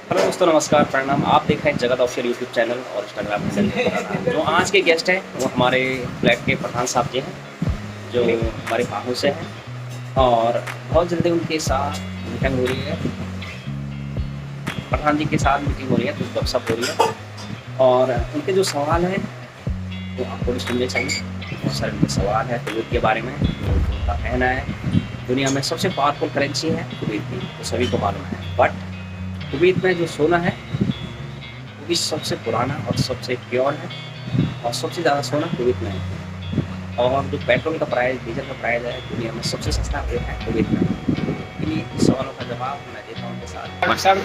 Hello दोस्तों, नमस्कार, प्रणाम। आप देख रहे हैं जगत ऑफिशियल यूट्यूब चैनल और इंस्टाग्राम पे। जो आज के गेस्ट हैं वो हमारे फ्लैट के प्रधान साहब जी हैं, जो हमारे बाहू से हैं और बहुत जल्दी उनके साथ मीटिंग हो रही है। प्रधान जी के साथ मीटिंग हो रही है, कुछ गपशप हो रही है और उनके जो सवाल हैं वो आपको भी सुनने चाहिए। बहुत सारे उनके सवाल है कुवैत के बारे में। उनका कहना है दुनिया में सबसे पावरफुल करेंसी है कुवैत की, तो सभी को मालूम है। बट कुवैत में जो सोना है वो भी सबसे पुराना और सबसे प्योर है और सबसे ज़्यादा सोना कुवैत में है। और जो पेट्रोल का प्राइस, डीजल का प्राइस है, दुनिया में सबसे सस्ता वो है कुवैत में। इन्हीं सवालों का जवाब मैं देता हूँ उनके साथ। नमस्कार।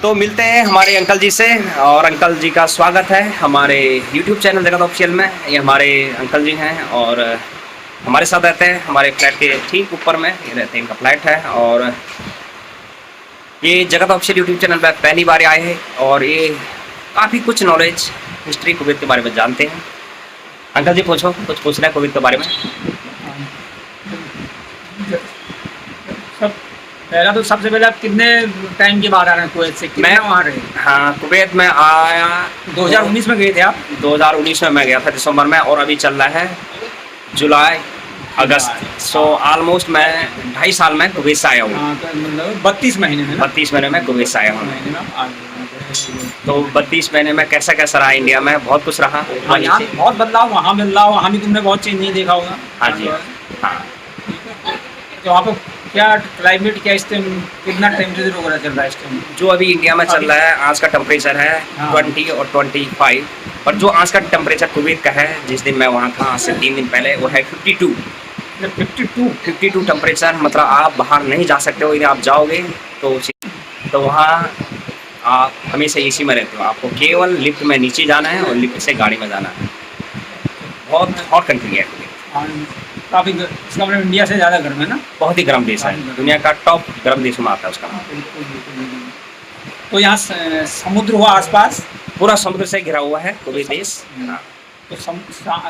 तो मिलते हैं हमारे अंकल जी से और अंकल जी का स्वागत है हमारे यूट्यूब चैनल जगत ऑफिशियल में। ये हमारे अंकल जी हैं और हमारे साथ रहते हैं। हमारे फ्लैट के ठीक ऊपर में ये रहते हैं, इनका फ्लैट है। और ये जगत ऑफिशियल यूट्यूब चैनल पर पहली बार आए हैं और ये काफ़ी कुछ नॉलेज हिस्ट्री कुवैत के बारे में जानते हैं। अंकल जी पूछो, कुछ पूछना है कुवैत के बारे में? सब पहला तो सबसे पहले आप कितने टाइम के बाद आ रहे हैं कुवैत से? कितना वहाँ रहे? हाँ, कुवैत में आया 2019 में गए थे आप? 2019 में मैं गया था दिसंबर में, और अभी चल रहा है जुलाई अगस्त। सो ऑलमोस्ट मैं 2.5 साल में कुवैत से आया हूँ। हाँ, तो मतलब 32 महीने में 32 महीने में कुवैत से आया हूँ। महीने में आप आ गए। तो 32 महीने में कैसा कैसा रहा इंडिया में? बहुत कुछ रहा। हाँ, यहाँ बहुत बदलाव, वहाँ बदलाव, वहाँ भी तुमने बहुत चेंज नहीं देखा होगा। हाँ जी, हाँ। तो वहाँ पर क्या क्लाइमेट, क्या इस टाइम कितना टेम्परेचर वगैरह चल रहा है इस टाइम? जो अभी इंडिया में चल रहा है आज का टेम्परेचर है 20 और 25। और जो आज का टेम्परेचर कुवैत का है, जिस दिन मैं वहाँ था आज से 3 दिन पहले, वो है 52। 52 टेम्परेचर। मतलब आप बाहर नहीं जा सकते हो। यदि आप जाओगे तो वहाँ आप हमेशा एसी में रहते हो। आपको केवल लिफ्ट में नीचे जाना है और लिफ्ट से गाड़ी में जाना है। बहुत हॉट कंट्री है कुवैत। काफ़ी इसका मतलब इंडिया से ज़्यादा गर्म है ना? बहुत ही गर्म देश है, दुनिया का टॉप गर्म देशों में आता है उसका नाम। तो यहाँ समुद्र हुआ आसपास? पूरा समुद्र से घिरा हुआ है कुवैत देश। हाँ। तो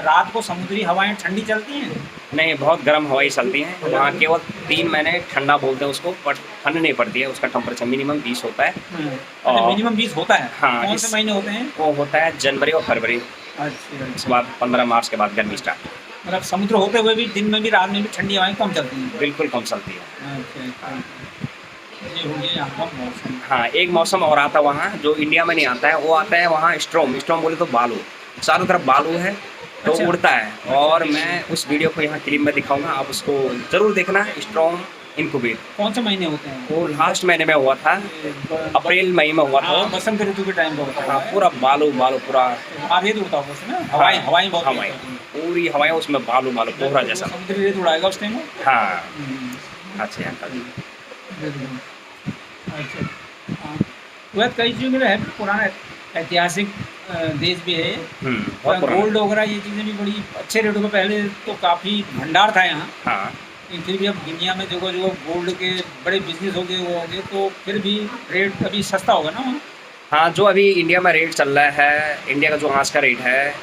रात को समुद्री हवाएं ठंडी चलती हैं? नहीं, बहुत गर्म हवाएं चलती हैं वहाँ। केवल 3 महीने ठंडा बोलते हैं उसको, बट ठंड नहीं पड़ती है। उसका टेम्परेचर मिनिमम 20 होता है। और मिनिमम 20 होता है? हाँ। कौन से महीने होते हैं वो? होता है जनवरी और फरवरी। अच्छा। उसके बाद 15 मार्च के बाद गर्मी स्टार्ट। मतलब समुद्र होते हुए भी दिन में भी रात में भी ठंडी हवाएं कम चलती हैं? बिल्कुल कम चलती है। अच्छा। ये हो गया यहाँ का मौसम। हाँ, एक मौसम और आता है वहाँ जो इंडिया में नहीं आता है। वो आता है वहाँ स्ट्रॉम बोले तो बालू। चारों तरफ बालू है तो अच्छा। उड़ता है। और मैं उस वीडियो को यहाँ क्लिप में दिखाऊंगा, आप उसको ज़रूर देखना। स्ट्रॉम इन कुवैत। कौन से महीने होते हैं? वो लास्ट महीने में हुआ था, अप्रैल मई में हुआ था। हाँ, बसंत ऋतु के टाइम पे होता है। हाँ, पूरा बालू पूरा। आधे उड़ता होगा उसमें, हवाएं बहुत हवाएं, पूरी हवाएं उसमें बालू कोहरा जैसा। समुद्री रेत उड़ाएगा उस टाइम में? हाँ। अच्छा अंकल जी। अच्छा। हाँ, कुवैत कई चीज़ों में है, पुराना ऐतिहासिक देश भी है। बहुत पुराना। गोल्ड वगैरह ये चीज़ें भी बड़ी अच्छे रेटों में, पहले तो काफ़ी भंडार था यहाँ। हाँ। लेकिन फिर भी अब दुनिया में जगह जगह गोल्ड के बड़े बिजनेस हो गए, वो हो गए, तो फिर भी रेट अभी सस्ता होगा ना वहाँ? हाँ, जो अभी इंडिया में रेट चल रहा है, इंडिया का जो आज का रेट है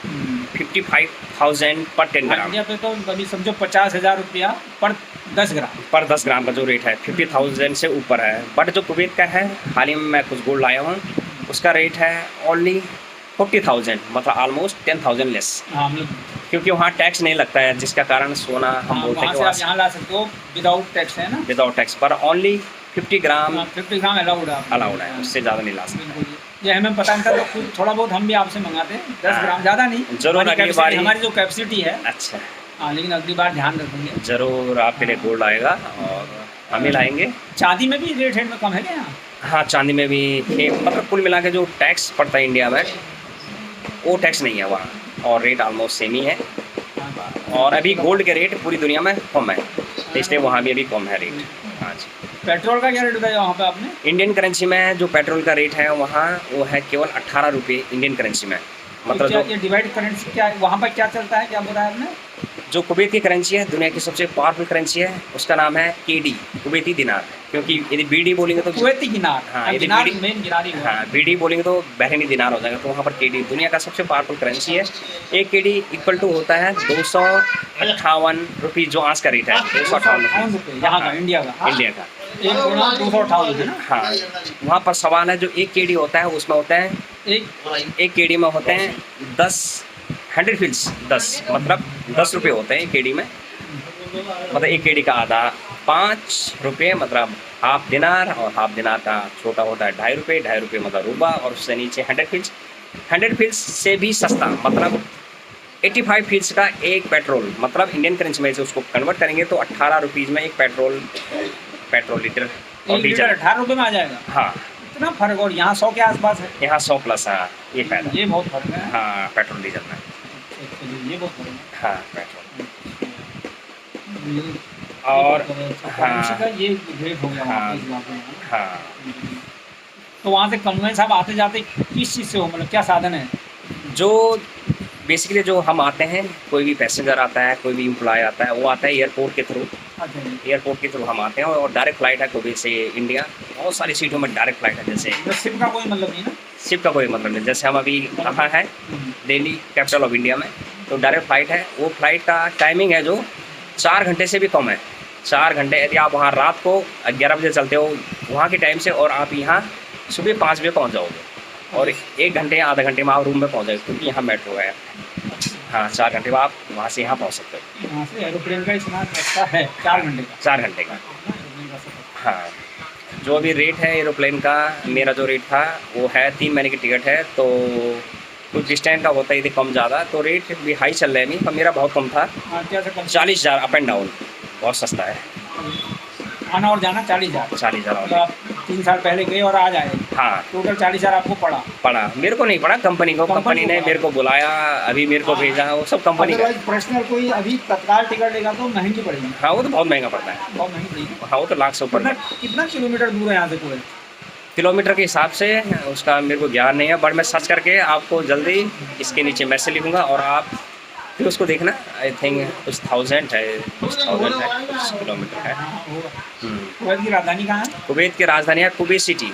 55,000 पर 10 ग्राम। इंडिया पे तो अभी समझो 50,000 रुपया पर 10 ग्राम। पर 10 ग्राम का जो रेट है 50,000 से ऊपर है। बट जो कुवैत का है, हाल ही में मैं कुछ गोल्ड लाया हूँ, उसका रेट है ओनली 40,000, मतलब ऑलमोस्ट 10,000 लेस। हाँ, मतलब क्योंकि वहाँ टैक्स नहीं लगता है, जिसका कारण सोना हम बोलते हैं कि आप यहाँ ला सकते हो विदाउट टैक्स, है ना? Without tax. पर ओनली 50 ग्राम 50 ग्राम अलाउड है, उससे ज़्यादा नहीं ला सकते। बिल्कुल, ये हमें पता नहीं था, तो कुछ थोड़ा बहुत हम भी आपसे मंगाते हैं। 10 ग्राम ज़्यादा नहीं, जरूर अगली बार। हमारी जो कैपेसिटी है। अच्छा। हाँ, लेकिन अगली बार ध्यान रखेंगे जरूर आपके लिए गोल्ड आएगा और हम ही लाएंगे। चांदी में भी रेट में कम है क्या यहाँ? हाँ, चांदी में भी मतलब कुल मिला के जो टैक्स पड़ता है इंडिया में, वो टैक्स नहीं है वहाँ, और रेट ऑलमोस्ट सेम ही है। और अभी गोल्ड के रेट पूरी दुनिया में कम है, इसलिए वहाँ भी अभी कम है रेट। हाँ जी। पेट्रोल का क्या रेट बताया वहाँ पे आपने? इंडियन करेंसी में जो पेट्रोल का रेट है वहाँ, वो है केवल 18 रुपये इंडियन करेंसी में। मतलब क्या ये डिवाइड करेंसी क्या वहाँ पर क्या चलता है, क्या बताया आपने? जो कुवैत की करेंसी है, दुनिया की सबसे पावरफुल करेंसी है, उसका नाम है केडी, कुवैती दिनार। क्योंकि यदि बीडी बोलेंगे तो कुवैती दिनार। हाँ, यदि मेन दिनार ही हाँ बीडी बोलेंगे तो बहरीनी दिनार हो जाएगा। तो वहाँ पर केडी दुनिया का सबसे पावरफुल करेंसी है। एक केडी इक्वल टू होता है 258 रुपये, जो आज का रेट है 258 रुपये यहाँ का, इंडिया का। इंडिया का। 1 गुणा 258 है ना? हाँ, वहाँ पर सवाल है जो 1 केडी होता है उसमें होते हैं एक केडी में होते हैं 100 फील्ड्स, 10 मतलब 10 रुपये होते हैं 1 केडी में, मतलब 1 केडी का आधा 5 रुपये मतलब हाफ दिनार, और हाफ दिनार का छोटा होता है 2.5 रुपये, 2.5 रुपये मतलब रुबा, और उससे नीचे 100 फील्ड्स से भी सस्ता मतलब 85 फील्ड्स का एक पेट्रोल, मतलब इंडियन करेंसी में से उसको कन्वर्ट करेंगे तो 18 रुपीज़ में एक पेट्रोल लीटर और 1 लीटर डीजल। 18 रुपये में आ जाएगा। हाँ, इतना फर्क, और यहाँ 100 के आसपास है। यहाँ 100 प्लस। हाँ, ये फायदा। ये बहुत फर्क है। हाँ, पेट्रोल डीजल में। ये बहुत फर्क है। हाँ, पेट्रोल ये और हाँ, हाँ, का ये रेट हो गया हाँ, वहाँ पे इस इलाके में। हाँ, तो वहाँ से कन्वेंस साहब आते जाते किस चीज़ से हो, मतलब क्या साधन है? जो बेसिकली जो हम आते हैं, कोई भी पैसेंजर आता है, कोई भी एम्प्लॉय आता है, वो आता है एयरपोर्ट के थ्रू। अच्छा जी। एयरपोर्ट के थ्रू हम आते हैं और डायरेक्ट फ्लाइट है कुवैत से इंडिया। बहुत सारी सीटों में डायरेक्ट फ्लाइट है। जैसे तो शिप का कोई मतलब नहीं ना? शिप का कोई मतलब नहीं। जैसे हम अभी कहाँ है, दिल्ली कैपिटल ऑफ इंडिया में, तो डायरेक्ट फ्लाइट है। वो फ्लाइट का टाइमिंग है जो 4 घंटे से भी कम है। 4 घंटे, यदि आप वहाँ रात को 11 बजे चलते हो वहाँ के टाइम से, और आप यहाँ सुबह 5 बजे पहुँच जाओगे, और 1 घंटे या आधा घंटे में आप रूम में पहुँच जाओगे, क्योंकि यहाँ मेट्रो है। हाँ, 4 घंटे में आप वहाँ से यहाँ पहुँच सकते हो। यहाँ से एरोप्लेन का इतना रास्ता है 4 घंटे का। 4 घंटे का। एरोप्लेन का सफर। हाँ, जो अभी रेट है एरोप्लेन का, मेरा जो रेट था वो है 3 महीने की टिकट है, तो कुछ डिस्टेंस का होता है यदि कम ज़्यादा, तो रेट भी हाई चल रहा है अभी, पर मेरा बहुत कम था। हाँ, क्या से कम? 40,000 अप एंड डाउन, बहुत सस्ता है। आना और जाना 40,000। 40,000। मतलब आप 3 साल पहले गए और आज आए, हाँ, टोटल 40,000 आपको पड़ा। मेरे को नहीं पड़ा, कंपनी को। कंपनी ने मेरे को बुलाया, अभी मेरे को भेजा, वो सब कंपनी का। अदरवाइज पर्सनल कोई अभी तत्काल टिकट लेगा तो महंगी पड़ेगी। हाँ, वो तो बहुत महंगा पड़ता है। बहुत महंगी पड़ेगी। हाँ, वो तो लाख से ऊपर है। कितना किलोमीटर दूर है यहाँ से कुवैत? किलोमीटर के हिसाब से उसका मेरे को ज्ञान नहीं है, बट मैं सर्च करके आपको जल्दी इसके नीचे मैसेज लिखूँगा, और आप फिर उसको देखना। आई थिंक कुछ 1000 है, कुछ किलोमीटर है। कुवैत की राजधानी कहाँ है? कुवैत की राजधानी है कुवैत सिटी।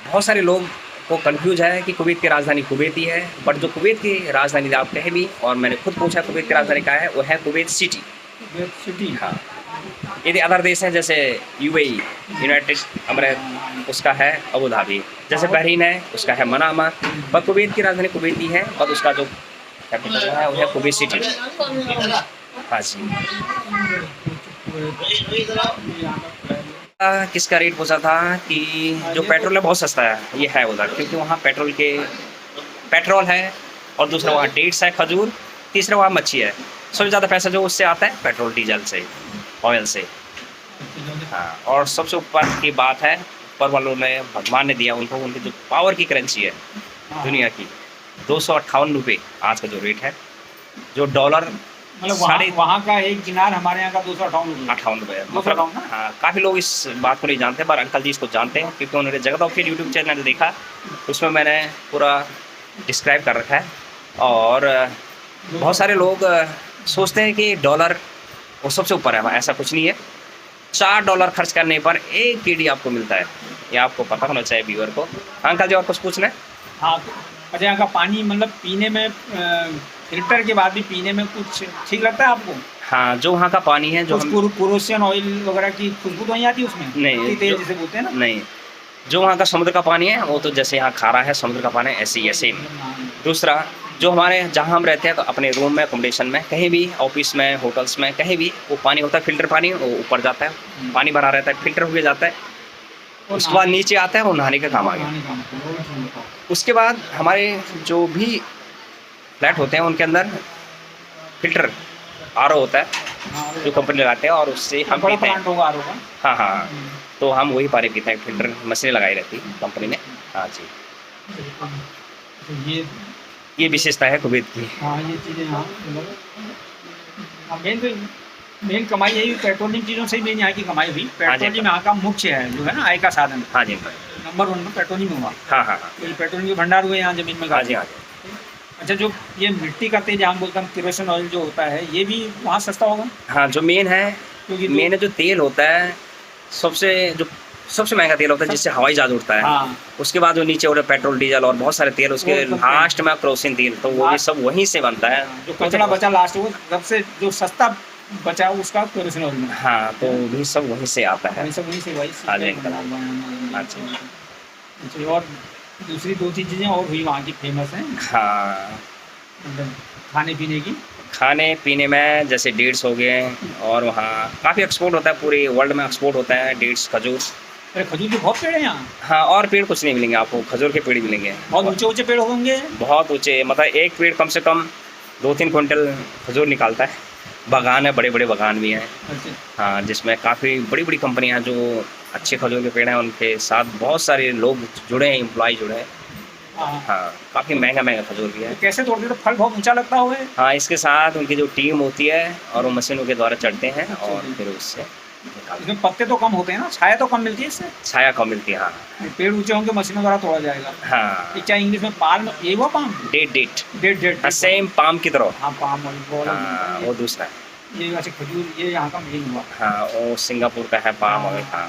बहुत सारे लोग को कंफ्यूज है कि कुवैत की राजधानी कुवैत ही है, बट जो कुवैत की राजधानी आप कहे भी, और मैंने खुद पूछा कुवैत की राजधानी क्या है, वो है कुवैत सिटी। Kuwait city. हाँ, यदि अदर देश हैं जैसे यूएई, यूनाइटेड अमीरात, उसका है अबू धाबी। जैसे बहरीन है, उसका है मनामा। पर कुवैत की राजधानी कुवैत ही है, पर उसका जो कैपिटल है वो है कुवैत सिटी। हाँ जी। किसका रेट पूछा था कि जो पेट्रोल है बहुत सस्ता है, ये है उधर, क्योंकि वहाँ पेट्रोल है, और दूसरा वहाँ डेट्स है, खजूर, तीसरा वहाँ मच्छी है। सबसे ज़्यादा पैसा जो उससे आता है पेट्रोल डीजल से, ऑयल से। हाँ, और सबसे ऊपर की बात है, ऊपर वालों ने, भगवान ने दिया उनको, उनकी जो पावर की करेंसी है दुनिया की, 258 रुपये आज का जो रेट है। जो डॉलर मतलब वहाँ का एक दिनार हमारे यहाँ का 258 रुपये। 258 ना? हाँ, काफ़ी लोग इस बात को नहीं जानते, पर अंकल जी इसको जानते हैं, क्योंकि उन्होंने जगत ऑफ फिर यूट्यूब चैनल देखा, उसमें मैंने पूरा डिस्क्राइब कर रखा है। और बहुत सारे लोग सोचते हैं कि डॉलर वो सबसे ऊपर है, ऐसा कुछ नहीं है। $4 खर्च करने पर 1 केडी आपको मिलता है, ये आपको पता होना चाहिए व्यूअर को। अंकल जी और कुछ पूछना है? हाँ, अच्छा, यहाँ का पानी मतलब पीने में फिल्टर के बाद भी पीने में कुछ ठीक लगता है आपको? हाँ, जो वहाँ का पानी है, जो हम क्रूसियन ऑयल वगैरह की खुशबू तो नहीं आती उसमें? नहीं, तेल जिसे बोलते हैं ना? नहीं, जो वहाँ का समुद्र का पानी है वो तो जैसे यहाँ खारा है समुद्र का पानी, ऐसे ही ऐसे। दूसरा, जो हमारे जहाँ हम रहते हैं, तो अपने रूम में, अकोमोडेशन में, कहीं भी, ऑफिस में, होटल्स में, कहीं भी वो पानी होता है फिल्टर पानी, वो ऊपर जाता है, पानी भरा रहता है, फिल्टर हो जाता है, उसके बाद नीचे आता है, वो नहाने का काम आ गया। उसके बाद हमारे जो भी फ्लैट होते हैं उनके अंदर फिल्टर आरओ होता है, जो कंपनी लगाते हैं, और उससे हम पीते हैं। हाँ हाँ, तो हम वही पानी पीते हैं, फिल्टर मशीनें लगाई रहती कंपनी ने। हाँ जी, ये विशेषता है कुवैत की। हाँ, ये चीज़ें यहाँ मेन कमाई यही पेट्रोलियम चीज़ों से ही मेन यहाँ की कमाई हुई। पेट्रोलियम यहाँ का मुख्य है, जो है ना, आय का साधन। हाँ जी, नंबर 1 में पेट्रोलियम हुआ। हाँ हाँ, तो पेट्रोलियम के भंडार हुए यहाँ ज़मीन में। हाँ जी, हाँ। अच्छा, जो ये मिट्टी का तेल हम बोलते हैं, केरोसिन ऑयल जो होता है, ये भी वहाँ सस्ता होगा? हाँ, जो मेन है, क्योंकि मेन जो तेल होता है, सबसे महंगा तेल होता है, जिससे हवाई जहाज उड़ता है। हाँ। उसके बाद जो नीचे उड़े पेट्रोल, डीजल और बहुत सारे तेल, उसके लास्ट में केरोसिन तेल, तो वो भी सब वहीं से बनता है। जो कचरा बचा लास्ट, वो सबसे जो सस्ता बचा उसका केरोसिन ऑयल में। हाँ, तो भी सब वहीं से आता है। वही सब वहीं से वही हाँ जी, बना हुआ है हमारे अच्छा। लिए। अच्छा, और दूसरी 2-3 चीज़ें और हुई वहाँ की फेमस हैं, हाँ, मतलब खाने पीने की। खाने पीने में जैसे डेट्स हो गए, और वहाँ काफ़ी एक्सपोर्ट होता है, पूरे वर्ल्ड में एक्सपोर्ट होता है डेट्स, खजूर। अरे खजूर के बहुत पेड़ हैं यहाँ, हाँ, और पेड़ कुछ नहीं मिलेंगे आपको, खजूर के पेड़ ही मिलेंगे। बहुत ऊंचे ऊंचे पेड़ होंगे। बहुत ऊँचे, मतलब एक पेड़ कम से कम 2-3 क्विंटल खजूर निकालता है। बागान है, बड़े-बड़े बागान भी हैं। अच्छा, हाँ, जिसमें काफ़ी बड़ी-बड़ी कंपनियाँ हैं जो अच्छे खजूर के पेड़ हैं, उनके साथ बहुत सारे लोग जुड़े हैं, एम्प्लॉय जुड़े हैं। हाँ। हाँ, काफ़ी महँगा-महँगा खजूर भी तो है। कैसे तोड़ते हो? तो फल बहुत ऊंचा लगता होगा ये? हाँ, इसके साथ उनकी जो टीम होती है और वो मशीनों के द्वारा चढ़ते हैं अच्छा और जी। फिर उससे निकालते इसमें पत्ते तो कम होते हैं ना, छाया तो कम मिलती है इससे। हैं। छाया कम मिलती है, हाँ। पेड़ ऊंचे होंगे मशीनों द्वारा तोड़ा जाएगा। हाँ, ये क्या इंग्लिश में पाल्म, ये हुआ palm? Date date date date हाँ, सेम पाम की तरह। हाँ, पाम ऑयल वो अलग हाँ, मिलता है। वो दूसरा है। ये वैसे खजूर ये यहाँ का मेन हुआ। हाँ, वो सिंगापुर का है पाम ऑयल। हाँ,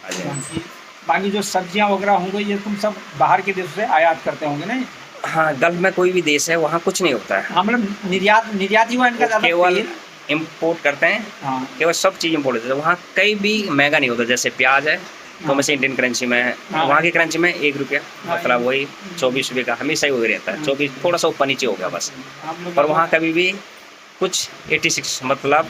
हाँ जी। बाकी बाकी जो सब्जियाँ वगैरह होंगी ये तुम सब बाहर के देशों से आयात करते होंगे नहीं? हाँ, गल्फ में कोई भी देश है, वहाँ कुछ नहीं होता है। हाँ, मतलब निर्यात ही हुआ इनका वो ज़्यादा केवल तेल। इम्पोर्ट करते हैं, हाँ, केवल सब चीज़ इम्पोर्ट होती है। वहाँ कहीं भी महंगा नहीं होता। जैसे प्याज है, तो हाँ। वैसे इंडियन करेंसी में है, हाँ। वहाँ की करेंसी में 1 रुपया, हाँ, मतलब वही 24 रुपये का हमेशा ही वही रहता है। 24 थोड़ा सा ऊपर नीचे हो गया बस। हम लोग और वहाँ कभी भी कुछ 86 मतलब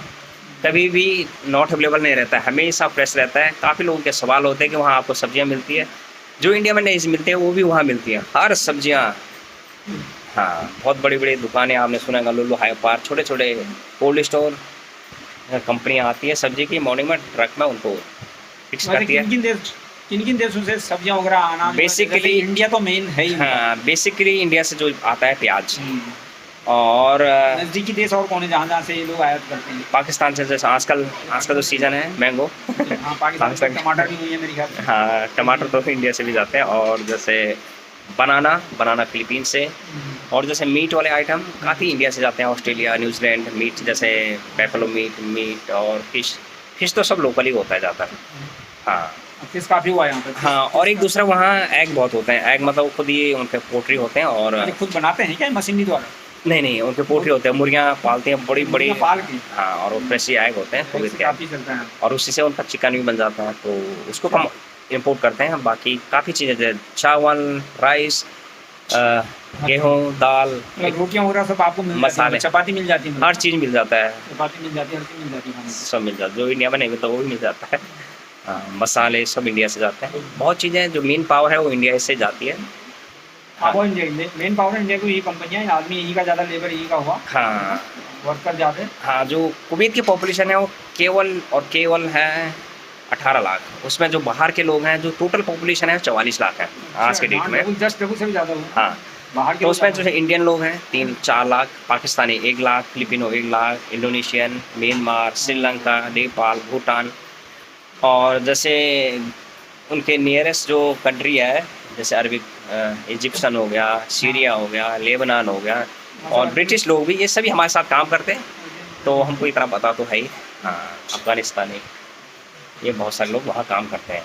कभी भी नॉट अवेलेबल नहीं रहता है, हमेशा फ्रेश रहता है। काफ़ी लोगों के सवाल होते हैं कि वहाँ आपको सब्जियाँ मिलती है जो इंडिया में नहीं मिलती हैं, वो भी वहाँ मिलती हैं, हर सब्जियाँ। हाँ, बहुत बड़ी-बड़ी दुकानें आपने सुना होगा, लुलु हाइपर, छोटे-छोटे कोल्ड स्टोर, कंपनियाँ आती है सब्जी की, मॉर्निंग में ट्रक में उनको फिक्स वैसे करती है। किन-किन देशों से सब्जियाँ वगैरह आना Basically- जैसे इंडिया तो मेन है ही। हाँ, बेसिकली इंडिया से जो आता है प्याज, हम्म। और नज़दीकी देश और कौन है जहाँ से ये लोग आयात करते हैं? पाकिस्तान से। जैसे आजकल जो सीज़न है मैंगो हाँ, पाकिस्तान से टमाटर भी हुई है मेरे ख्याल से। हाँ, टमाटर तो इंडिया से भी जाते हैं, और जैसे बनाना फिलीपींस से, और जैसे मीट वाले आइटम काफ़ी इंडिया से जाते हैं, ऑस्ट्रेलिया, न्यूजीलैंड। मीट जैसे बैफलो मीट और फिश तो सब लोकल ही होता है ज़्यादातर। हाँ, फिश काफ़ी हुआ है यहाँ पे। हाँ, और एक दूसरा वहाँ एग बहुत होते हैं। एग मतलब खुद ही उनके पोल्ट्री होते हैं, और ये खुद बनाते हैं क्या मशीनरी द्वारा? नहीं, उनके पोल्ट्री होते हैं, मुर्गियाँ पालते हैं बड़ी-बड़ी। मुर्गियाँ पाल के? हाँ, और वो फ्रेश ही एग होते हैं खरीद के, काफ़ी चलता है। और उसी से उनका चिकन भी बन जाता है, तो उसको हम इम्पोर्ट करते हैं। बाकी काफ़ी चीज़ें जैसे चावल, राइस, गेहूँ, दाल, मतलब रोटियाँ वगैरह सब आपको मिल जाती मसाले। है, चपाती मिल जाती है? हर चीज़ मिल जाता है, चपाती मिल जाती है, हर चीज़ मिल जाती है खाने को। सब मिल जाता है। जो इंडिया में नहीं मिलता वो भी मिल जाता है। हाँ, मसाले सब इंडिया से जाते हैं। बहुत चीज़ें जो मेन पावर है वो इंडिया से जाती है। हाँ, वो इंडिया मेन पावर इंडिया की यही कंपनियाँ, आदमी यही का ज़्यादा, लेबर यही का हुआ, हाँ, वर्कर ज़्यादा। हाँ, जो कुवैत की पॉपुलेशन है वो केवल है 18 लाख। उसमें जो बाहर के लोग हैं, जो टोटल पॉपुलेशन है 44 लाख है आज के डेट में। 10 से भी ज़्यादा हुआ। हाँ, बाहर के तो उसमें लोग जो है इंडियन लोग हैं 3-4 lakh, Pakistani 1 lakh, Filipino 1 lakh, Indonesian, Myanmar, Sri Lanka, Nepal, Bhutan, और जैसे उनके नियरेस्ट जो कंट्री है, जैसे इजिप्शियन हो गया, सीरिया हो गया, लेबनान हो गया, और ब्रिटिश लोग भी, ये सभी हमारे साथ काम करते हैं, तो हमको इतना पता तो है ही। हाँ, अफ़गानिस्तानी, ये बहुत सारे लोग वहाँ काम करते हैं,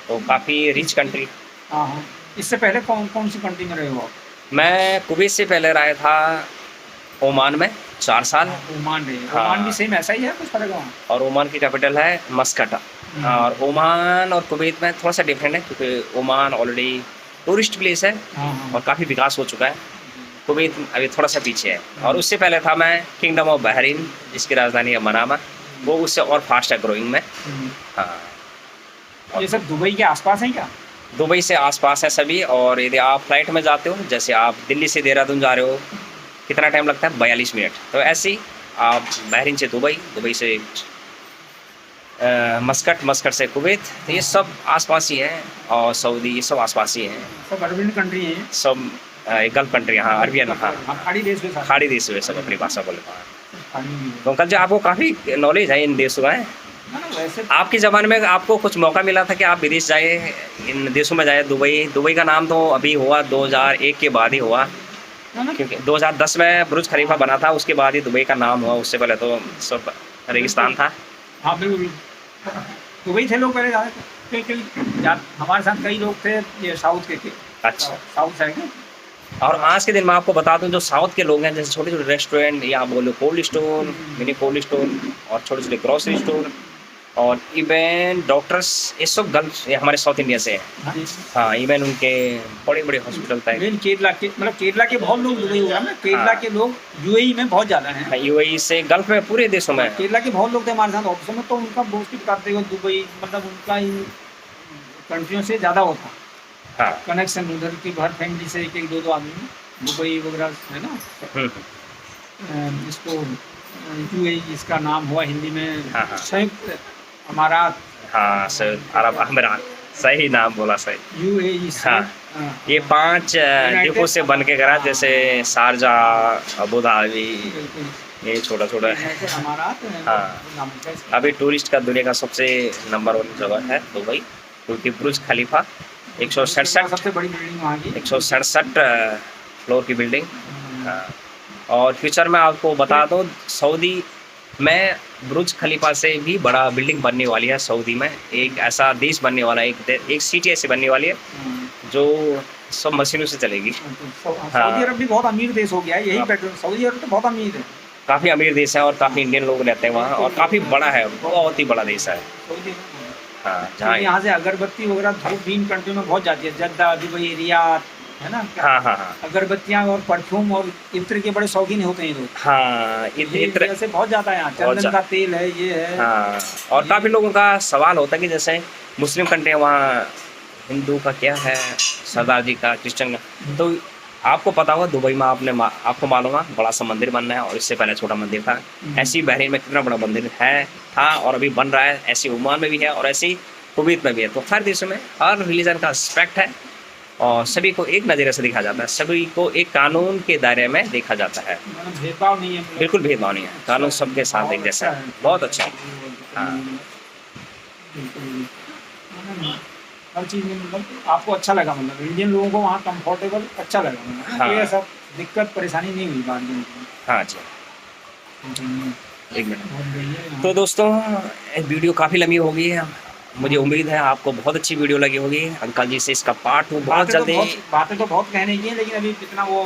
तो काफ़ी रिच कंट्री। हाँ, हाँ। इससे पहले कौन सी कंट्री में रहे हो आप? मैं कुवैत से पहले रहा था ओमान में 4 साल। ओमान रहे। हाँ। ओमान भी सेम ऐसा ही है, कुछ फर्क है वहाँ? और ओमान की कैपिटल है मस्कट। और ओमान और कुवैत में थोड़ा सा डिफरेंट है, क्योंकि ओमान ऑलरेडी टूरिस्ट प्लेस है हाँ, हाँ। और काफ़ी विकास हो चुका है। कुवैत अभी थोड़ा सा पीछे है। और उससे पहले था मैं किंगडम ऑफ बहरीन, जिसकी राजधानी है मनामा, वो उससे और फास्ट है ग्रोइंग में। हाँ, ये सब दुबई के आसपास हैं क्या? दुबई से आसपास है सभी। और यदि आप फ्लाइट में जाते हो, जैसे आप दिल्ली से देहरादून जा रहे हो, कितना टाइम लगता है? 42 मिनट। तो ऐसे ही आप बहरीन से दुबई से मस्कट से कुवैत, तो ये सब आसपास ही है, और सऊदी, ये सब आसपास ही हैं। सब अरबियन कंट्री हैं। सब गल्फ कंट्री, हाँ, अरबियन, हाँ, खाड़ी देश के साथ। खाड़ी देश हुए सब अपनी भाषा बोले। हाँ, खाड़ी में। तो अंकल जी आपको काफ़ी नॉलेज है इन देशों का। ना, वैसे आपके ज़माने में आपको कुछ मौका मिला था कि आप विदेश जाए, इन देशों में जाए? दुबई का नाम तो अभी हुआ 2001 के बाद ही हुआ, ना, क्योंकि 2010 में बुर्ज खलीफा बना था, उसके बाद ही दुबई का नाम हुआ। उससे पहले तो सब रेगिस्तान था। हाँ, बिल्कुल। दुबई थे लोग पहले ज़्यादा, हमारे साथ कई लोग थे ये साउथ के। अच्छा, साउथ साइड में और आज के दिन मैं आपको बता दूं, जो साउथ के लोग हैं, जैसे छोटे छोटे रेस्टोरेंट या बोलो cold store, mini cold store और छोटे छोटे ग्रोसरी स्टोर और इवन डॉक्टर्स, ये सब गर्ल्स ये हमारे साउथ इंडिया से हैं। हाँ, इवन उनके बड़े बड़े हॉस्पिटल तक। मेन केरला के, मतलब केरला के बहुत लोग दुबई हो गया ना, केरला हाँ। के लोग यूएई में बहुत ज़्यादा हैं। यूएई से गल्फ में पूरे देशों में। केरला के बहुत लोग थे हमारे साथ ऑफिस में, तो उनका मोस्टली बताते हो दुबई, मतलब उनका इन कंट्रियों से ज़्यादा होता हाँ। कनेक्शन, उधर की हर फैमिली से एक एक दो आदमी दुबई वगैरह है ना। इसको यूएई इसका नाम हुआ हिंदी में हाँ, हाँ। संयुक्त अमारात। हाँ सर, अरब अमीरात, सही नाम बोला सही। यूएई से हाँ। ये 5 डिपो से बन के करा, जैसे शारजा, अबू धाबी, बिल्कुल ये छोटा छोटा है। यूनाइटेड अमारात हाँ। नाम है इसका। अभी टूरिस्ट का दुनिया का सबसे नंबर 1 जगह है दुबई, क्योंकि बुर्ज खलीफा 167 सबसे बड़ी बिल्डिंग वहाँ की 167 फ्लोर की बिल्डिंग। हाँ। और फ्यूचर में आपको बता दो, सऊदी में बुर्ज खलीफा से भी बड़ा बिल्डिंग बनने वाली है। सऊदी में एक ऐसा देश बनने वाला है, एक सिटी ऐसी बनने वाली है जो सब मशीनों से चलेगी। सऊदी अरब भी बहुत अमीर देश हो गया है, यही पेट्रोल। सऊदी अरब तो बहुत अमीर है, काफ़ी अमीर देश है और काफ़ी इंडियन लोग रहते हैं वहाँ, और काफ़ी बड़ा है, बहुत ही बड़ा देश है। सऊदी अरब। हाँ, तो जहाँ यहाँ से अगरबत्ती वगैरह धूप भी इन कंट्री में बहुत जाती है, जद्दा, दुबई, रियाद, है ना। हाँ हाँ हाँ अगरबत्तियाँ और परफ्यूम और इत्र के बड़े शौकीन होते हैं ये लोग। हाँ, ये इत्र। वजह से बहुत ज़्यादा है यहाँ, बहुत चंदन का तेल है, ये है। हाँ, और काफ़ी लोगों का सवाल होता है कि जैसे मुस्लिम कंट्री है, वहाँ हिंदू का क्या है, सरदार जी का, क्रिश्चियन का। तो आपको पता होगा दुबई में आपको मालूम है बड़ा सा मंदिर बनना है, और इससे पहले छोटा मंदिर था। ऐसी बहरीन में कितना बड़ा मंदिर है, था और अभी बन रहा है। ऐसी ओमान में भी है और ऐसी कुवैत में भी है। तो हर देश में हर रिलीजन का रिस्पेक्ट है और सभी को एक नज़रिए से देखा जाता है, सभी को एक कानून के दायरे में देखा जाता है। मतलब भेदभाव नहीं है, बिल्कुल भेदभाव नहीं है, कानून सबके साथ एक जैसा है। बहुत अच्छा है। हाँ। बिल्कुल। हर चीज़ में मतलब आपको अच्छा लगा, मतलब इंडियन लोगों को वहाँ कंफर्टेबल अच्छा लगा, मतलब हाँ। कोई ऐसा दिक्कत परेशानी नहीं हुई बाद में। हाँ जी, एक मिनट। बहुत बढ़िया है। तो दोस्तों, वीडियो काफ़ी लंबी हो गई है, मुझे उम्मीद है आपको बहुत अच्छी वीडियो लगी होगी। अंकल जी से इसका पार्ट 2 बहुत जल्दी, बातें तो बहुत कहने की है, लेकिन अभी जितना वो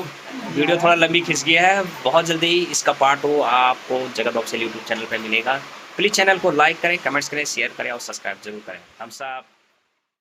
वीडियो थोड़ा लंबी खिंच गया है। बहुत जल्दी इसका पार्ट 2 आपको जगत ऑफिशियल यूट्यूब चैनल पर मिलेगा। प्लीज़ चैनल को लाइक करें, कमेंट्स करें, शेयर करें और सब्सक्राइब जरूर करें। हम सब